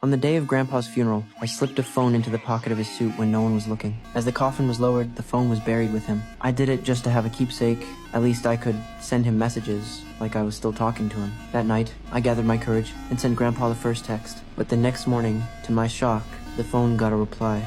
On the day of Grandpa's funeral, I slipped a phone into the pocket of his suit when no one was looking. As the coffin was lowered, the phone was buried with him. I did it just to have a keepsake. At least I could send him messages, like I was still talking to him. That night, I gathered my courage and sent Grandpa the first text. But the next morning, to my shock, the phone got a reply.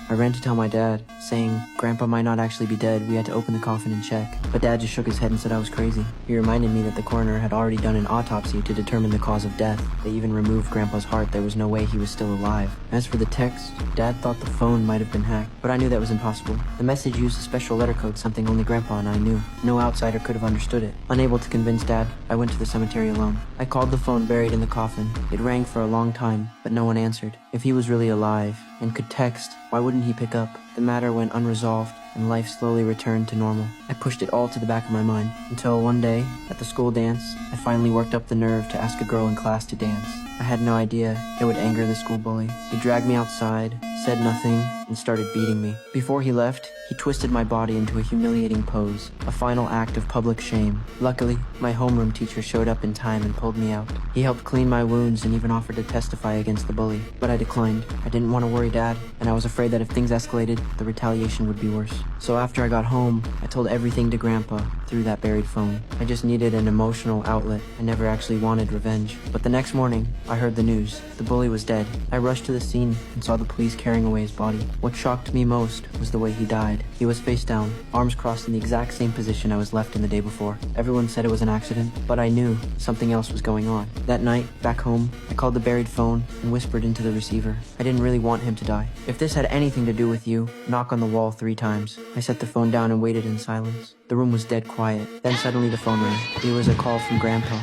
I ran to tell my dad, saying Grandpa might not actually be dead, we had to open the coffin and check. But Dad just shook his head and said I was crazy. He reminded me that the coroner had already done an autopsy to determine the cause of death. They even removed Grandpa's heart. There was no way he was still alive. As for the text, Dad thought the phone might have been hacked, but I knew that was impossible. The message used a special letter code, something only Grandpa and I knew. No outsider could have understood it. Unable to convince Dad, I went to the cemetery alone. I called the phone buried in the coffin. It rang for a long time, but no one answered. If he was really alive and could text, why wouldn't he pick up? The matter went unresolved, and life slowly returned to normal. I pushed it all to the back of my mind, until one day, at the school dance, I finally worked up the nerve to ask a girl in class to dance. I had no idea it would anger the school bully. He dragged me outside, said nothing, and started beating me. Before he left, he twisted my body into a humiliating pose, a final act of public shame. Luckily, my homeroom teacher showed up in time and pulled me out. He helped clean my wounds and even offered to testify against the bully, but I declined. I didn't want to worry Dad, and I was afraid that if things escalated, the retaliation would be worse. So after I got home, I told everything to Grandpa through that buried phone. I just needed an emotional outlet. I never actually wanted revenge. But the next morning, I heard the news. The bully was dead. I rushed to the scene and saw the police carrying away his body. What shocked me most was the way he died. He was face down, arms crossed in the exact same position I was left in the day before. Everyone said it was an accident, but I knew something else was going on. That night, back home, I called the buried phone and whispered into the receiver. I didn't really want him to die. If this had anything to do with you, knock on the wall 3 times. I set the phone down and waited in silence. The room was dead quiet. Then suddenly the phone rang. It was a call from Grandpa.